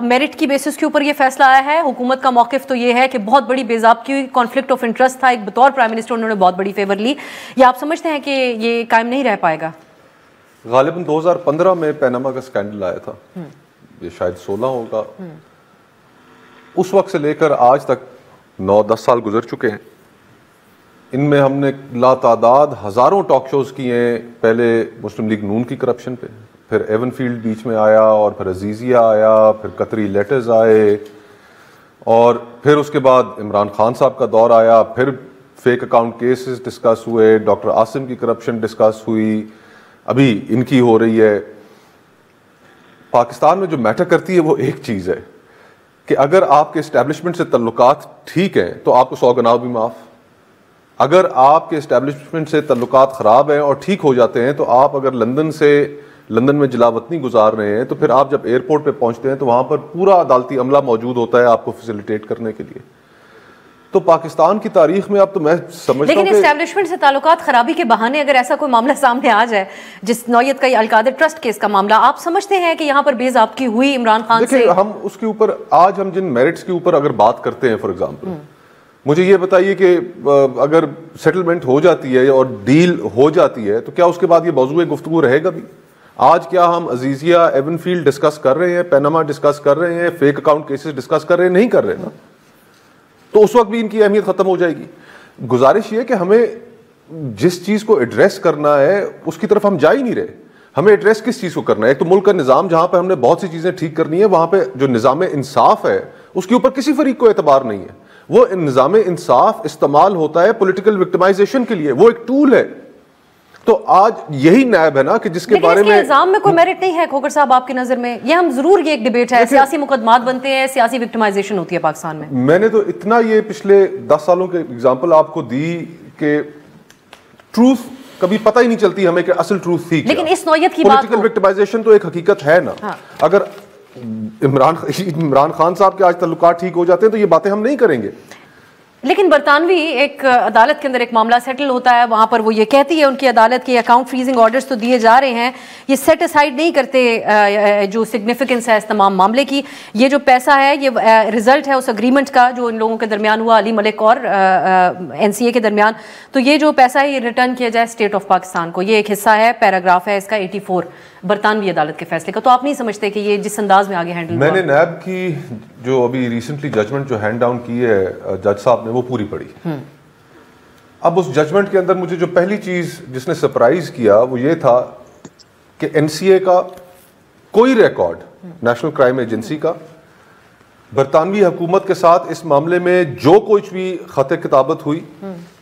میرٹ کی بیسس کے اوپر یہ فیصلہ آیا ہے؟ حکومت کا موقف تو یہ ہے کہ بہت بڑی بے ضابطگی, کانفلکٹ آف انٹرسٹ تھا, ایک بطور پرائم منسٹر انہوں نے بہت بڑی فیور لی, یا آپ سمجھتے ہیں کہ یہ قائم نہیں رہ پائے گا؟ غالباً 2015 میں پیناما کا سکینڈل آیا تھا, یہ شاید 16 ہوگا. اس وقت سے لے کر آج تک 9-10 سال گزر چکے ہیں. ان میں ہم نے لاتعداد ہزاروں ٹاک شوز کیے ہیں. پہلے مسلم لیگ نون کی کرپشن پہ, پھر ایون فیلڈ بیچ میں آیا, اور پھر عزیزیہ آیا, پھر قطری لیٹرز آئے, اور پھر اس کے بعد عمران خان صاحب کا دور آیا, پھر فیک اکاؤنٹ کیسز ڈسکس ہوئے, ڈاکٹر عاصم کی کرپشن ڈسکس ہوئی, ابھی ان کی ہو رہی ہے. پاکستان میں جو میٹر کرتی ہے وہ ایک چیز ہے کہ اگر آپ کے اسٹیبلشمنٹ سے تعلقات ٹھیک ہیں تو آپ کو 100 گناہ بھی معاف. اگر آپ کے اسٹیبلشمنٹ سے تعلقات خراب ہیں اور ٹھیک ہو جاتے ہیں تو آپ اگر لندن میں جلاوطنی گزار رہے ہیں تو پھر آپ جب ایئرپورٹ پہ پہنچتے ہیں تو وہاں پر پورا عدالتی عملہ موجود ہوتا ہے آپ کو فیسیلیٹیٹ کرنے کے لیے. تو پاکستان کی تاریخ میں اب تو میں سمجھتا ہوں لیکن اسٹیبلشمنٹ سے تعلقات خرابی کے بہانے اگر ایسا کوئی معاملہ سامنے آ جائے جس نوعیت کا القادر ٹرسٹ کیس کا معاملہ, آپ سمجھتے ہیں کہ یہاں پر بے ضابطگی ہوئی عمران خان سے؟ دیکھیں ہم اس کے اوپر آج ہم جن میرٹس کے اوپر اگر بات کرتے ہیں, فار ایگزامپل مجھے یہ بتائیے کہ اگر سیٹلمنٹ ہو جاتی ہے اور ڈیل ہو جاتی ہے تو کیا اس کے بعد یہ موضوع گفتگو رہے گا بھی؟ آج کیا ہم عزیزیہ ایون فیلڈ ڈسکس کر رہے ہیں, پیناما ڈسکس کر رہے ہیں, فیک اکاؤنٹ کیسز ڈسکس کر رہے ہیں؟ نہیں کر رہے نا. تو اس وقت بھی ان کی اہمیت ختم ہو جائے گی. گزارش یہ کہ ہمیں جس چیز کو ایڈریس کرنا ہے اس کی طرف ہم جا ہی نہیں رہے. ہمیں ایڈریس کس چیز کو کرنا ہے؟ ایک تو ملک کا نظام جہاں پہ ہم نے بہت سی چیزیں ٹھیک کرنی ہے, وہاں پہ جو نظام انصاف ہے اس کے اوپر کسی فریق کو اعتبار نہیں ہے. وہ نظام انصاف استعمال ہوتا ہے پولیٹیکل وکٹمائزیشن کے لیے, وہ ایک ٹول ہے. تو آج یہی نیب ہے نا کہ جس کے بارے میں الزام میں کوئی میرٹ نہیں ہے کھوکر صاحب آپ کی نظر میں؟ یہ ہم ضرور یہ ایک ڈیبیٹ ہے, سیاسی مقدمات بنتے ہیں, سیاسی وکٹمائزیشن ہوتی ہے پاکستان میں. میں نے تو اتنا یہ پچھلے 10 سالوں کے اگزامپل آپ کو دی کہ ٹروث کبھی پتہ ہی نہیں چلتی ہمیں کہ اصل ٹروث تھی. لیکن اس نوعیت کی بات پولیٹیکل وکٹمائزیشن تو ایک حقیقت ہے نا. اگر عمران خان صاحب کے آج تعلقات ٹھیک ہو جاتے ہیں تو یہ باتیں ہم نہیں کریں گے. لیکن برطانوی ایک عدالت کے اندر ایک معاملہ سیٹل ہوتا ہے, وہاں پر وہ یہ کہتی ہے ان کی عدالت کے اکاؤنٹ فریزنگ آرڈرز تو دیے جا رہے ہیں, یہ سیٹ اسائڈ نہیں کرتے جو سگنیفیکنس ہے اس تمام معاملے کی. یہ جو پیسہ ہے یہ رزلٹ ہے اس اگریمنٹ کا جو ان لوگوں کے درمیان ہوا, علی ملک اور NCA کے درمیان. تو یہ جو پیسہ ہے یہ ریٹرن کیا جائے اسٹیٹ آف پاکستان کو. یہ ایک حصہ ہے, پیراگراف ہے اس کا 84 برطانوی عدالت کے فیصلے کا. تو آپ نہیں سمجھتے کہ یہ جس انداز میں آگے ہینڈل میں نے نیب کی جو ابھی ریسنٹلی ججمنٹ جو ہینڈ ڈاؤن کی ہے جج صاحب نے وہ پوری پڑھی. اب اس ججمنٹ کے اندر مجھے جو پہلی چیز جس نے سرپرائز کیا وہ یہ تھا کہ NCA کا کوئی ریکارڈ, نیشنل کرائم ایجنسی کا, برطانوی حکومت کے ساتھ اس معاملے میں جو کچھ بھی خط کتابت ہوئی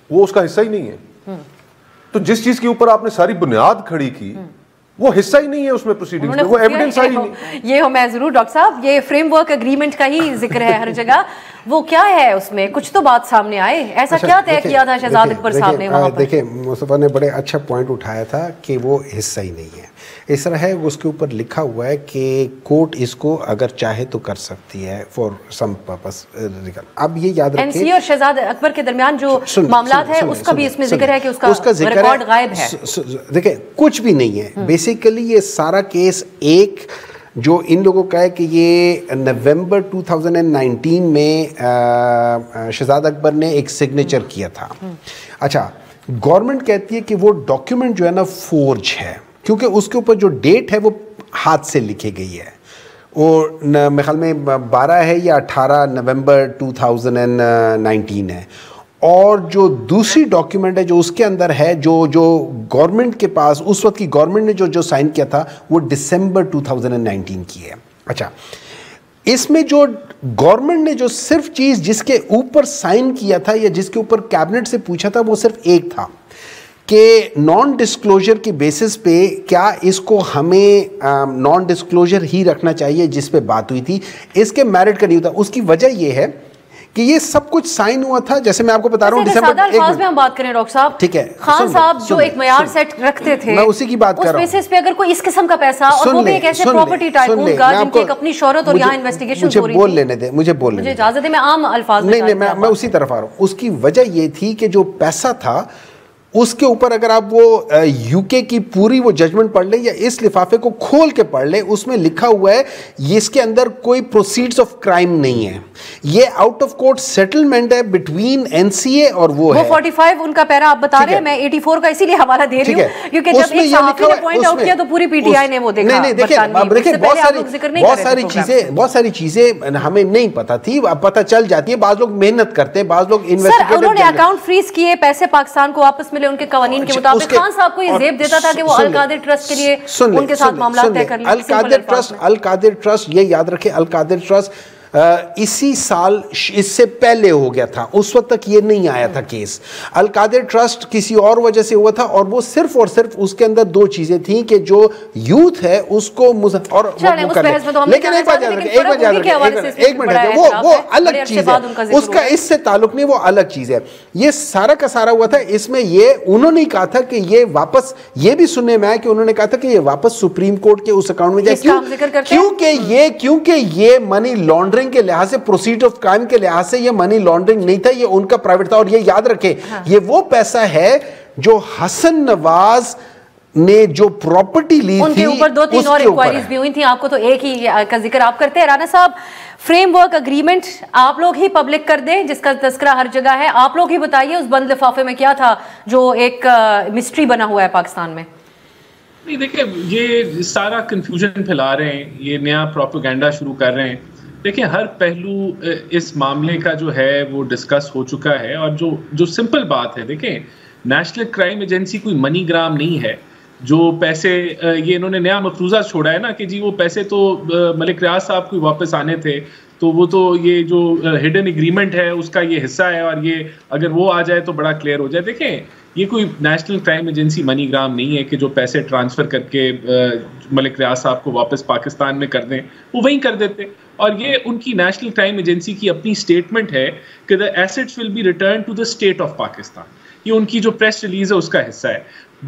وہ اس کا حصہ ہی نہیں ہے. تو جس چیز کے اوپر آپ نے ساری بنیاد کھڑی کی وہ حصہ ہی نہیں ہے اس میں پروسیڈنگز میں, وہ ایویڈنس ہی نہیں. یہ میں ضرور ڈاکٹر صاحب یہ فریم ورک اگریمنٹ کا ہی ذکر ہے ہر جگہ, وہ کیا ہے اس میں کچھ تو بات سامنے آئے, ایسا کیا طے کیا تھا شہزاد اکبر صاحب نے وہاں پر؟ دیکھیں مصطفیٰ نے بڑے اچھا پوائنٹ اٹھایا تھا کہ وہ حصہ ہی نہیں ہے. اس طرح ہے اس کے اوپر لکھا ہوا ہے کہ کورٹ اس کو اگر چاہے تو کر سکتی ہے فار سم پرپس. اب یہ یاد رکھیں NCA اور شہزاد اکبر کے درمیان جو معاملات ہے اس کا بھی اس میں ذکر ہے کہ اس کا ریکارڈ غائب ہے. دیکھیں کچھ بھی نہیں ہے بیسیکلی. یہ سارا کیس ایک جو ان لوگوں کا ہے کہ یہ نومبر 2019 میں شہزاد اکبر نے ایک سگنیچر کیا تھا. اچھا گورنمنٹ کہتی ہے کہ وہ ڈاکیومنٹ جو ہے نا فورج ہے کیونکہ اس کے اوپر جو ڈیٹ ہے وہ ہاتھ سے لکھی گئی ہے, اور میرے خیال میں 12 ہے یا 18 نومبر 2019 ہے. اور جو دوسری ڈاکیومنٹ ہے جو اس کے اندر ہے جو گورنمنٹ کے پاس اس وقت کی گورنمنٹ نے جو سائن کیا تھا وہ دسمبر 2019 کی ہے. اچھا اس میں جو گورنمنٹ نے جو صرف چیز جس کے اوپر سائن کیا تھا یا جس کے اوپر کیبنٹ سے پوچھا تھا وہ صرف ایک تھا کہ نان ڈسکلوجر کی بیسس پہ کیا اس کو ہمیں نان ڈسکلوجر ہی رکھنا چاہیے جس پہ بات ہوئی تھی, اس کے میرٹ کا نہیں ہوتا. اس کی وجہ یہ ہے کہ یہ سب کچھ سائن ہوا تھا جیسے میں آپ کو بتا رہا ہوں سادہ الفاظ میں ہم بات کریں ڈاکٹر صاحب, ٹھیک ہے, خان صاحب جو ایک معیار سیٹ رکھتے تھے میں اسی کی بات کر رہا ہوں, اس بیسس پہ اگر کوئی اس قسم کا پیسہ اور وہ بھی ایک ایسے پراپرٹی ٹائکون کا جن کی ایک اپنی شہرت اور یہاں انویسٹیگیشن ہو رہی تھی. بول لینے دیں مجھے, بول لینے اجازت ہے, میں عام الفاظ نہیں میں اسی طرف آ رہا ہوں. اس کی وجہ یہ تھی کہ جو پیسہ تھا اس کے اوپر اگر آپ وہ UK کی پوری وہ ججمنٹ پڑھ لیں یا اس لفافے کو کھول کے پڑھ لیں, اس میں لکھا ہوا ہے یہ اس کے اندر کوئی پروسیڈز آف کرائم نہیں ہے, یہ آؤٹ آف کورٹ سیٹلمنٹ ہے بٹوین NCA اور وہ ہے 45 ان کا پیرا آپ بتا رہے ہیں. میں 84 کا اسی لیے حوالہ دے رہی ہوں کیونکہ جب ایک صحافی نے پوائنٹ آؤٹ کیا تو پوری PTI نے وہ دیکھا. نہیں دیکھیں بہت ساری چیزیں ہمیں نہیں پتا تھی, اب پتہ چل جاتی ہے. بعض لوگ محنت کرتے ہیں, بعض لوگ انویسٹیگیٹر, انہوں نے اکاؤنٹ فریز کیے, پیسے پاکستان کو واپس ملے ان کے قوانین کے مطابق. خان صاحب کو یہ زیب دیتا تھا کہ وہ القادر ٹرسٹ کے لیے ان کے ساتھ معاملات طے کر لیں. القادر ٹرسٹ یہ یاد رکھیں, القادر ٹرسٹ اسی سال اس سے پہلے ہو گیا تھا, اس وقت تک یہ نہیں آیا تھا کیس. القادر ٹرسٹ کسی اور وجہ سے ہوا تھا, اور وہ صرف اور صرف اس کے اندر دو چیزیں تھیں کہ جو یوتھ ہے اس کو اور لیکن ایک بات وہ الگ چیز ہے, اس کا اس سے تعلق نہیں, وہ الگ چیز ہے. یہ سارا کا سارا ہوا تھا اس میں, یہ انہوں نے کہا تھا کہ یہ واپس, یہ بھی سننے میں آیا کہ انہوں نے کہا تھا کہ یہ واپس سپریم کورٹ کے اس اکاؤنٹ میں جائے, کیونکہ یہ منی لانڈرنگ کے لحاظ سے, پروسیڈ آف کرائم کے لحاظ سے یہ منی لانڈرنگ نہیں تھا, یہ ان کا پرائیویٹ تھا. اور یہ یاد رکھیں یہ وہ پیسہ ہے جو حسن نواز نے جو پراپرٹی لی تھی, ان کے اوپر 2-3 اور انکوائریز بھی ہوئی تھیں. آپ کو تو ایک ہی کا ذکر آپ کرتے ہیں. رانا صاحب, فریم ورک اگریمنٹ آپ لوگ ہی پبلک کر دیں جس کا تذکرہ ہر جگہ ہے, آپ لوگ ہی بتائیے اس بند لفافے میں کیا تھا جو ایک مسٹری بنا ہوا ہے پاکستان میں. نہیں دیکھیں, یہ سارا کنفیوژن پھیلا رہے ہیں, یہ نیا پروپیگنڈا شروع کر رہے ہیں. دیکھیں ہر پہلو اس معاملے کا جو ہے وہ ڈسکس ہو چکا ہے, اور جو سمپل بات ہے, دیکھیں نیشنل کرائم ایجنسی کوئی منی گرام نہیں ہے. جو پیسے یہ انہوں نے نیا مفروضہ چھوڑا ہے نا کہ جی وہ پیسے تو ملک ریاض صاحب کو واپس آنے تھے, تو وہ تو یہ جو ہڈن ایگریمنٹ ہے اس کا یہ حصہ ہے, اور یہ اگر وہ آ جائے تو بڑا کلیئر ہو جائے. دیکھیں یہ کوئی نیشنل کرائم ایجنسی منی گرام نہیں ہے کہ جو پیسے ٹرانسفر کر کے ملک ریاض صاحب کو واپس پاکستان میں کر دیں, وہ وہیں کر دیتے. اور یہ ان کی نیشنل کرائم ایجنسی کی اپنی سٹیٹمنٹ ہے کہ the assets will be returned to the state of Pakistan. یہ ان کی جو پریس ریلیز ہے اس کا حصہ ہے.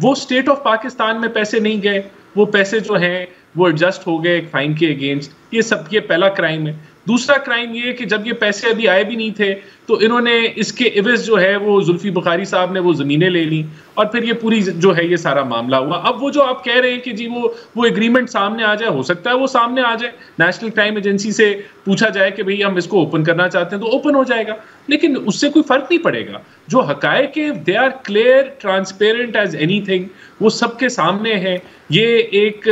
وہ اسٹیٹ آف پاکستان میں پیسے نہیں گئے, وہ پیسے جو ہیں وہ ایڈجسٹ ہو گئے ایک فائن کے اگینسٹ. یہ سب یہ پہلا کرائم ہے. دوسرا کرائم یہ کہ جب یہ پیسے ابھی آئے بھی نہیں تھے تو انہوں نے اس کے عوض جو ہے وہ زلفی بخاری صاحب نے وہ زمینیں لے لیں, اور پھر یہ پوری جو ہے یہ سارا معاملہ ہوا. اب وہ جو آپ کہہ رہے ہیں کہ جی وہ ایگریمنٹ سامنے آ جائے, ہو سکتا ہے وہ سامنے آ جائے, نیشنل کرائم ایجنسی سے پوچھا جائے کہ بھئی ہم اس کو اوپن کرنا چاہتے ہیں تو اوپن ہو جائے گا, لیکن اس سے کوئی فرق نہیں پڑے گا. جو حقائق ہے they are clear transparent as اینی تھنگ, وہ سب کے سامنے ہے. یہ ایک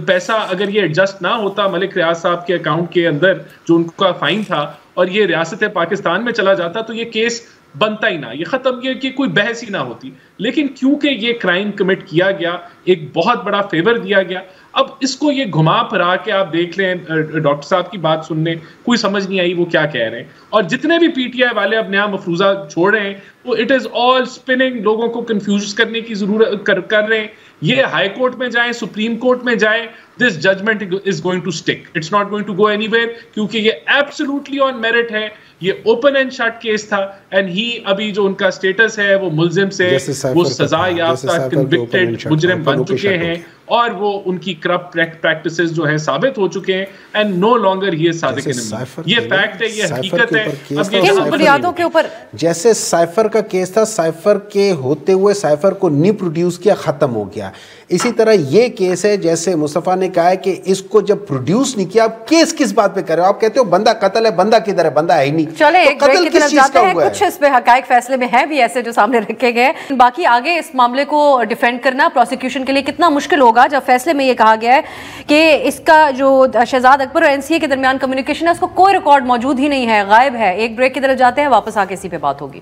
پیسہ اگر یہ ایڈجسٹ نہ ہوتا ملک ریاض صاحب کے اکاؤنٹ کے اندر جو ان کا فائن تھا, اور یہ ریاست پاکستان میں چلا جاتا تو یہ کیس بنتا ہی نہ, یہ ختم, یہ کہ کوئی بحث ہی نہ ہوتی. لیکن کیونکہ یہ کرائم کمٹ کیا گیا, ایک بہت بڑا فیور دیا گیا, اب اس کو یہ گھما پھرا کے آپ دیکھ لیں, ڈاکٹر صاحب کی بات سننے کوئی سمجھ نہیں آئی وہ کیا کہہ رہے ہیں. اور جتنے بھی پی ٹی آئی والے اب نیا مفروضہ چھوڑ رہے ہیں وہ اٹ از آل اسپننگ, لوگوں کو کنفیوز کرنے کی ضرورت کر رہے ہیں. یہ ہائی کورٹ میں جائیں, سپریم کورٹ میں جائیں, this judgment is going to stick. It's not going to go anywhere کیونکہ یہ absolutely on merit ہے. یہ اوپن اینڈ شٹ کیس تھا, اینڈ ہی ابھی جو ان کا سٹیٹس ہے وہ ملزم سے وہ سزا یافتہ کنوکٹڈ مجرم بن چکے ہیں, اور وہ ان کی کرپٹ پریکٹسز جو ہیں ثابت ہو چکے ہیں, اینڈ نو لانگر ہی صادق نبی. یہ فیکٹ ہے, یہ حقیقت ہے. اب یہ بنیادوں کے اوپر جیسے سائفر کا کیس تھا, سائفر کے ہوتے ہوئے سائفر کو نہیں پروڈیوس کیا, ختم ہو گیا. اسی طرح یہ کیس ہے, جیسے مصطفیٰ نے کہا ہے کہ اس کو جب پروڈیوس نہیں کیا, آپ کیس کس بات پہ کر رہے ہو؟ آپ کہتے ہو بندہ قتل ہے, بندہ کدھر ہے, بندہ ہے ہی نہیں. چلے ایک بریک کی طرف جاتے ہیں, کچھ اس پہ حقائق فیصلے میں ہیں بھی ایسے جو سامنے رکھے گئے. باقی آگے اس معاملے کو ڈیفینڈ کرنا پروسیکیوشن کے لیے کتنا مشکل ہوگا, جب فیصلے میں یہ کہا گیا ہے کہ اس کا جو شہزاد اکبر اور این سی اے کے درمیان کمیونیکیشن ہے اس کو کوئی ریکارڈ موجود ہی نہیں ہے, غائب ہے. ایک بریک کی طرف جاتے ہیں, واپس آ کے اسی پہ بات ہوگی.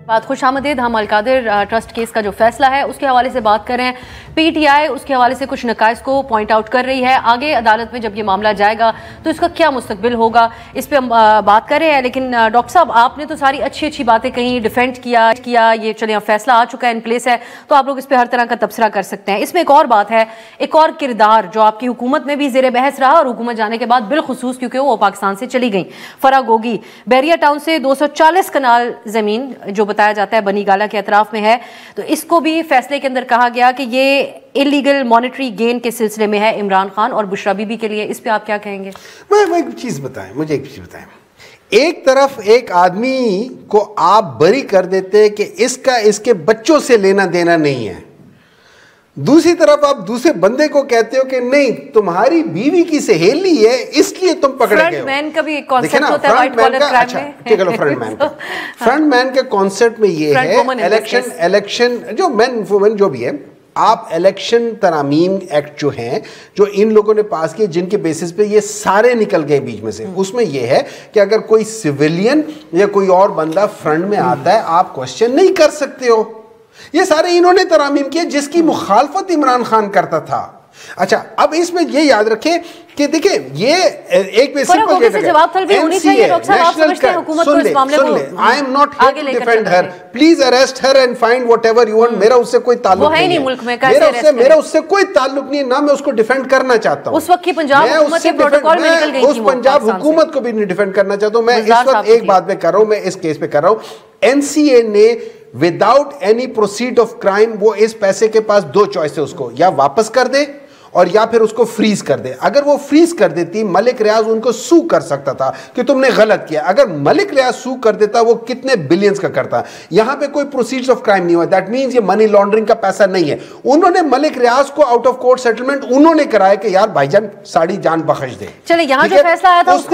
بات خوش آمدید. ہم القادر ٹرسٹ کیس کا جو فیصلہ ہے اس کے حوالے سے بات کر رہے ہیں. پی ٹی آئی اس کے حوالے سے کچھ نقائص کو پوائنٹ آؤٹ کر رہی ہے. آگے عدالت میں جب یہ معاملہ جائے گا تو اس کا کیا مستقبل ہوگا, اس پہ ہم بات کر رہے ہیں. لیکن ڈاکٹر صاحب, آپ نے تو ساری اچھی باتیں کہیں, ڈیفینڈ کیا, یہ چلیں اب فیصلہ آ چکا ہے, ان پلیس ہے, تو آپ لوگ اس پہ ہر طرح کا تبصرہ کر سکتے ہیں. اس میں ایک اور بات ہے, ایک اور کردار جو آپ کی حکومت میں بھی زیر بحث رہا, اور حکومت جانے کے بعد بالخصوص کیونکہ وہ پاکستان سے چلی گئیں, فرا گوگی. بیریا ٹاؤن سے 240 کنال زمین جو بتایا جاتا ہے بنی گالا کے اطراف میں ہے, تو اس کو بھی فیصلے کے اندر کہا گیا کہ یہ انلیگل مانیٹری گین کے سلسلے میں ہے عمران خان اور بشرا بی بی کے لیے. اس پہ آپ کیا کہیں گے؟ مجھے ایک چیز بتائیں. ایک طرف ایک آدمی کو آپ بری کر دیتے کہ اس کے بچوں سے لینا دینا نہیں ہے, دوسری طرف آپ دوسرے بندے کو کہتے ہو کہ نہیں تمہاری بیوی کی سہیلی ہے اس لیے تم پکڑے گئے ہو. فرنٹ مین کا بھی ایک کانسیپٹ ہوتا ہے وائٹ کالر کرائم میں. چلو فرنٹ مین کے کانسیپٹ میں یہ ہے الیکشن جو مین وومن جو بھی ہے, آپ الیکشن ترامیم ایکٹ جو ہیں جو ان لوگوں نے پاس کیے جن کے بیسس پہ یہ سارے نکل گئے بیچ میں سے, اس میں یہ ہے کہ اگر کوئی سویلین یا کوئی اور بندہ فرنٹ میں آتا ہے آپ کوشچن نہیں کر سکتے ہو. یہ سارے انہوں نے ترامیم کیے جس کی مخالفت عمران خان کرتا تھا. اچھا اب اس میں یہ یاد رکھیں کہ دیکھیں یہ ایک سمپل جواب طلبی ہونی چاہیے. ڈاکٹر صاحب آپ سمجھتے ہیں حکومت کو اس معاملے کو I am not here to defend her. Please arrest her and find whatever you want. میرا اس سے کوئی تعلق نہیں ہے ملک میں. میرا اس سے کوئی تعلق نہیں ہے, نہ میں اس کو ڈیفینڈ کرنا چاہتا ہوں. اس وقت کی پنجاب حکومت کے پروٹوکول میں نکل گئی تھی, اس پنجاب حکومت کو بھی نہیں ڈیفینڈ کرنا چاہتا ہوں. میں اس وقت ایک بات میں کر رہا ہوں, میں اس کیس پہ کر رہا ہوں. NCA نے without any proceed of crime وہ اس پیسے کے پاس دو چوائس ہے, اس کو یا واپس کر دے اور یا پھر اس کو فریز کر دے. اگر وہ فریز کر دیتی ملک ریاض ان کو سو کر سکتا تھا کہ تم نے غلط کیا. اگر ملک ریاض سو کر دیتا وہ کتنے بلینز کا کرتا. یہاں پہ کوئی پروسیڈز آف کرائم نہیں ہوا. دیٹ مینز یہ منی لانڈرنگ کا پیسہ نہیں ہے. انہوں نے ملک ریاض کو آؤٹ آف کورٹ سیٹلمنٹ انہوں نے کرایا کہ یار بھائی جان ساڑی جان بخش دے. چلے یہاں جو فیصلہ آیا تھا اس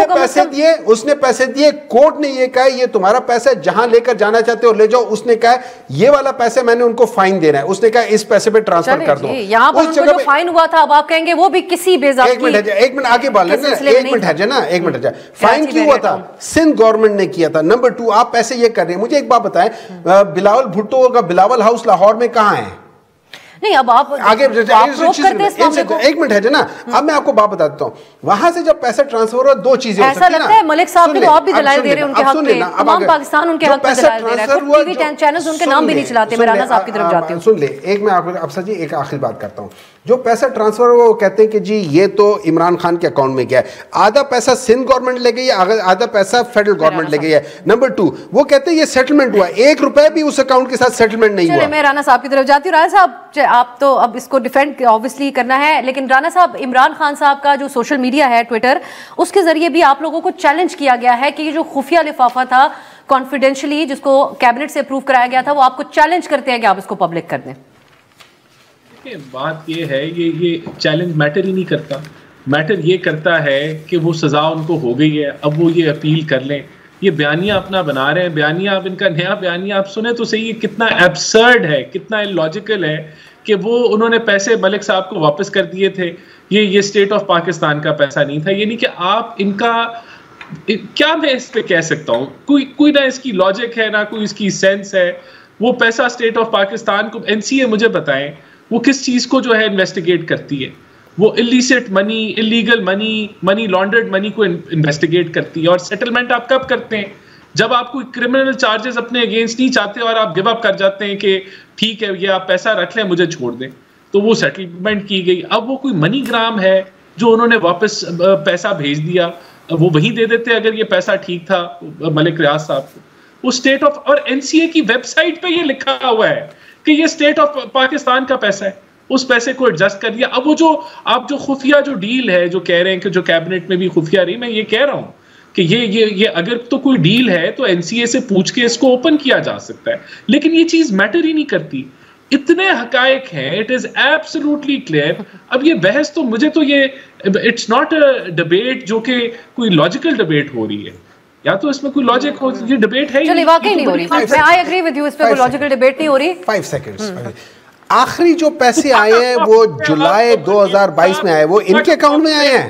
نے پیسے دیے. کورٹ نے یہ کہا یہ تمہارا پیسہ جہاں لے کر جانا چاہتے ہو لے جاؤ. اس نے کہا یہ والا پیسے میں نے ان کو فائن دینا ہے. اس نے کہا اس پیسے پہ ٹرانسفر کر دو. یہاں پر جو فائن ہوا تھا اب آپ کہیں گے وہ بھی کسی بے ضابطگی. ایک منٹ آگے بات لینا, ایک منٹ ہے جنا, ایک منٹ ہے. فائن کیوں ہوا تھا؟ سندھ گورنمنٹ نے کیا تھا. نمبر 2 آپ پیسے یہ کر رہے ہیں. مجھے ایک بات بتائیں, بلاول بھٹو کا بلاول ہاؤس لاہور میں کہاں ہے؟ نہیں اب آپ آگے ایک منٹ ہے نا. اب میں آپ کو بات بتا دیتا ہوں. وہاں سے جب پیسہ ٹرانسفر ہوا دو چیزیں ہو سکتی ہیں. ایسا لگتا ہے ملک صاحب نے تو آپ بھی دلائل دے رہے ہیں ان کے حق میں. تمام پاکستان ان کے حق میں دلائل دے رہا ہے. ٹی وی چینلز ان کے نام بھی نہیں چلاتے. میں رانا صاحب کی طرف جاتی ہوں. سن لے ایک میں آپ افسر جی ایک آخری بات کرتا ہوں. جو پیسہ ٹرانسفر ہوا وہ کہتے ہیں کہ جی یہ تو عمران خان کے اکاؤنٹ میں گیا ہے. آدھا پیسہ سندھ گورنمنٹ لے گئی ہے, آدھا پیسہ فیڈرل گورنمنٹ لے گئی ہے. نمبر 2 وہ کہتے ہیں یہ سیٹلمنٹ ہوا, 1 روپے بھی اس اکاؤنٹ کے ساتھ سیٹلمنٹ نہیں ہوا. چلے میں رانا صاحب کی طرف جاتی ہوں. رانا صاحب آپ تو اب اس کو ڈیفینڈ آبویسلی کرنا ہے, لیکن رانا صاحب عمران خان صاحب کا جو سوشل میڈیا ہے ٹویٹر, اس کے ذریعے بھی آپ لوگوں کو چیلنج کیا گیا ہے کہ یہ جو خفیہ لفافہ تھا کانفیڈینشلی جس کو کیبنٹ سے اپروو کرایا گیا تھا, وہ آپ کو چیلنج کرتے ہیں کہ آپ اس کو پبلک کر دیں. بات یہ ہے یہ چیلنج میٹر ہی نہیں کرتا. میٹر یہ کرتا ہے کہ وہ سزا ان کو ہو گئی ہے, اب وہ یہ اپیل کر لیں. یہ بیانیہ اپنا بنا رہے ہیں, بیانیہ اب ان کا نیا بیانیہ آپ سنیں تو صحیح کتنا ایبسرڈ ہے, کتنا اللاجیکل ہے کہ وہ انہوں نے پیسے ملک صاحب کو واپس کر دیے تھے. یہ اسٹیٹ آف پاکستان کا پیسہ نہیں تھا. یہ نہیں کہ آپ ان کا کیا میں اس پہ کہہ سکتا ہوں, کوئی نہ اس کی لاجک ہے نہ کوئی اس کی سینس ہے. وہ پیسہ اسٹیٹ آف پاکستان کو NCA مجھے بتائیں وہ کس چیز کو جو ہے انویسٹیگیٹ کرتی ہے. وہ اللیسٹ منی, اللیگل منی, منی لانڈرڈ منی کو انویسٹیگیٹ کرتی ہے. اور سیٹلمنٹ آپ کب کرتے ہیں؟ جب آپ کوئی کرمنل چارجز اپنے اگینسٹ نہیں چاہتے اور آپ گیو اپ کر جاتے ہیں کہ ٹھیک ہے یہ آپ پیسہ رکھ لیں مجھے چھوڑ دیں, تو وہ سیٹلمنٹ کی گئی. اب وہ کوئی منی گرام ہے جو انہوں نے واپس پیسہ بھیج دیا, وہ وہیں دے دیتے اگر یہ پیسہ ٹھیک تھا ملک ریاض صاحب کو. وہ اسٹیٹ آف اور NCA کی ویب سائٹ پہ یہ لکھا ہوا ہے کہ یہ اسٹیٹ آف پاکستان کا پیسہ ہے, اس پیسے کو ایڈجسٹ کر دیا. اب وہ جو آپ جو خفیہ جو ڈیل ہے جو کہہ رہے ہیں کہ جو کیبنٹ میں بھی خفیہ رہی, میں یہ کہہ رہا ہوں کہ یہ اگر تو کوئی ڈیل ہے تو NCA سے پوچھ کے اس کو اوپن کیا جا سکتا ہے, لیکن یہ چیز میٹر ہی نہیں کرتی. اتنے حقائق ہیں, اٹ از ایبسولوٹلی کلیئر. اب یہ بحث تو مجھے تو یہ اٹس ناٹ اے ڈبیٹ جو کہ کوئی لاجیکل ڈبیٹ ہو رہی ہے, یا تو اس میں کوئی لاجک ہو. یہ ڈبیٹ ہے چلیے واقعی نہیں ہو رہی. میں آئی ایگری ود یو, اس پہ کوئی لاجیکل ڈبیٹ نہیں ہو رہی. 5 سیکنڈز. آخری جو پیسے آئے ہیں وہ جولائی 2022 میں آئے, وہ ان کے اکاؤنٹ میں آئے ہیں.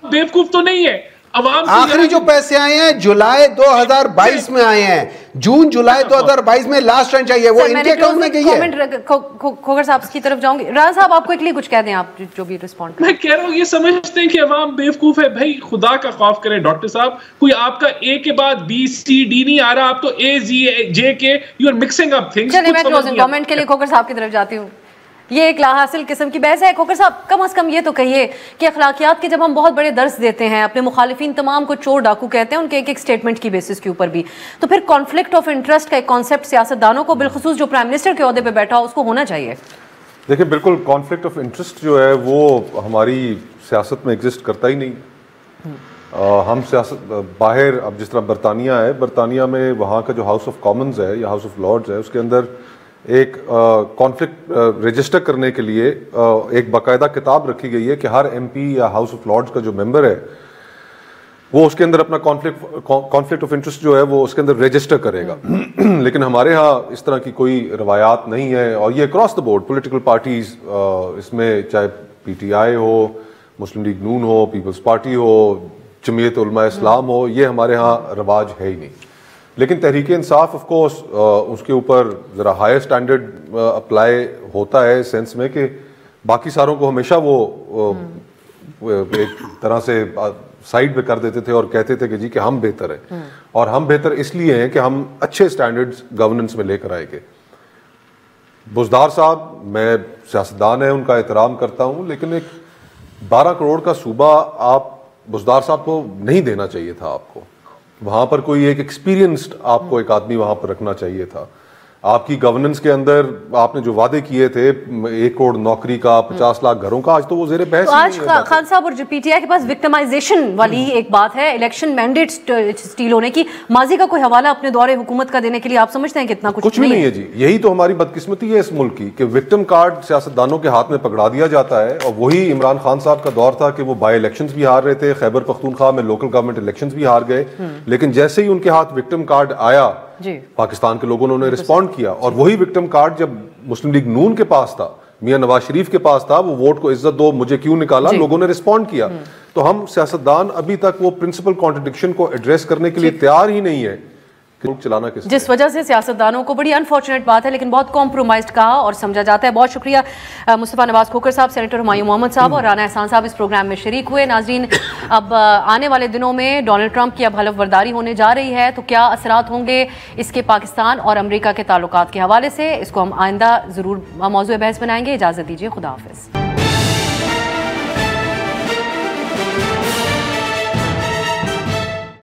بیوقوف تو نہیں ہے عوام. آخری جو پیسے آئے ہیں جولائی 2022 میں آئے ہیں, جون جولائی 2022 میں لاسٹ ٹرانچ آئی ہے, وہ ان کے اکاؤنٹ میں گئی ہے. کھوگر صاحب کی طرف جاؤں گی. رانا صاحب آپ کو ایک لیے کچھ کہہ دیں, آپ جو بھی رسپونڈ. میں کہہ رہا ہوں یہ سمجھتے ہیں کہ عوام بیوقوف ہے. بھائی خدا کا خوف کریں ڈاکٹر صاحب, کوئی آپ کا A کے بعد B C D نہیں آ رہا, آپ تو A J K you are mixing up things. چلیے میں کلوزنگ کامنٹ کے لیے کھوگر صاحب کی طرف جاتی ہوں. یہ ایک لاحاصل قسم کی بحث ہے. کھوگر صاحب کم از کم یہ تو کہیے کہ اخلاقیات کے جب ہم بہت بڑے درس دیتے ہیں, اپنے مخالفین تمام کو چور ڈاکو کہتے ہیں ان کے ایک اسٹیٹمنٹ کی بیسس کے اوپر بھی, تو پھر کانفلکٹ آف انٹرسٹ کا ایک کانسیپٹ سیاستدانوں کو بالخصوص جو پرائم منسٹر کے عہدے پہ بیٹھا ہو اس کو ہونا چاہیے. دیکھیں بالکل کانفلکٹ آف انٹرسٹ جو ہے وہ ہماری سیاست میں ایگزسٹ کرتا ہی نہیں. ہم سیاست باہر, اب جس طرح برطانیہ ہے, برطانیہ میں وہاں کا جو ہاؤس آف کامنز ہے یا ہاؤس آف لارڈز ہے, اس کے اندر ایک کانفلکٹ رجسٹر کرنے کے لیے ایک باقاعدہ کتاب رکھی گئی ہے کہ ہر MP یا ہاؤس آف لارڈز کا جو ممبر ہے وہ اس کے اندر اپنا کانفلکٹ آف انٹرسٹ جو ہے وہ اس کے اندر رجسٹر کرے گا. لیکن ہمارے ہاں اس طرح کی کوئی روایات نہیں ہے, اور یہ across the board political parties, اس میں چاہے PTI ہو, مسلم لیگ نون ہو, پیپلز پارٹی ہو, جمعیت علماء اسلام ہو, یہ ہمارے ہاں رواج ہے ہی نہیں. لیکن تحریک انصاف آف کورس اس کے اوپر ذرا ہائر سٹینڈرڈ اپلائی ہوتا ہے اس سینس میں کہ باقی ساروں کو ہمیشہ وہ ایک طرح سے سائڈ پہ کر دیتے تھے اور کہتے تھے کہ جی کہ ہم بہتر ہیں، اور ہم بہتر اس لیے ہیں کہ ہم اچھے سٹینڈرڈز گورننس میں لے کر آئے گے. بزدار صاحب میں سیاستدان ہیں، ان کا احترام کرتا ہوں، لیکن ایک 12 کروڑ کا صوبہ آپ بزدار صاحب کو نہیں دینا چاہیے تھا. آپ کو وہاں پر کوئی ایک ایکسپیرینسڈ آپ کو ایک آدمی وہاں پر رکھنا چاہیے تھا. آپ کی گورننس کے اندر آپ نے جو وعدے کیے تھے 1 کروڑ نوکری کا، 50 لاکھ گھروں کا، آج تو وہ زیر بحث تو آج خان صاحب اور پی ٹی آئی کے پاس وکٹمائزیشن والی ایک بات ہے، الیکشن مینڈیٹ سٹیل ہونے کی. ماضی کا کوئی حوالہ اپنے دور حکومت کا دینے کے لیے آپ سمجھتے ہیں کہ اتنا کچھ بھی نہیں ہے؟ جی یہی تو ہماری بدقسمتی ہے اس ملک کی کہ وکٹم کارڈ سیاستدانوں کے ہاتھ میں پکڑا دیا جاتا ہے. اور وہی عمران خان صاحب کا دور تھا کہ وہ بائی الیکشنز بھی ہار رہے تھے، خیبر پختونخوا میں لوکل گورنمنٹ الیکشنز بھی ہار گئے، لیکن جیسے ہی ان کے ہاتھ وکٹم کارڈ آیا پاکستان کے لوگوں نے رسپونڈ کیا. اور وہی وکٹم کارڈ جب مسلم لیگ نون کے پاس تھا، میاں نواز شریف کے پاس تھا، وہ ووٹ کو عزت دو مجھے کیوں نکالا، لوگوں نے رسپونڈ کیا. تو ہم سیاستدان ابھی تک وہ پرنسپل کانٹرڈکشن کو ایڈریس کرنے کے لیے تیار ہی نہیں ہے کہ چلانا کس، جس وجہ سے سیاستدانوں کو بڑی انفارچونیٹ بات ہے لیکن بہت کمپرومائزڈ کہا اور سمجھا جاتا ہے. بہت شکریہ مصطفیٰ نواز کھوکھر صاحب، سینیٹر ہمایوں محمد صاحب اور رانا احسان صاحب اس پروگرام میں شریک ہوئے. ناظرین، اب آنے والے دنوں میں ڈونلڈ ٹرمپ کی اب حلف برداری ہونے جا رہی ہے، تو کیا اثرات ہوں گے اس کے پاکستان اور امریکہ کے تعلقات کے حوالے سے؟ اس کو ہم آئندہ ضرور موضوع بحث بنائیں گے. اجازت دیجیے، خدا حافظ.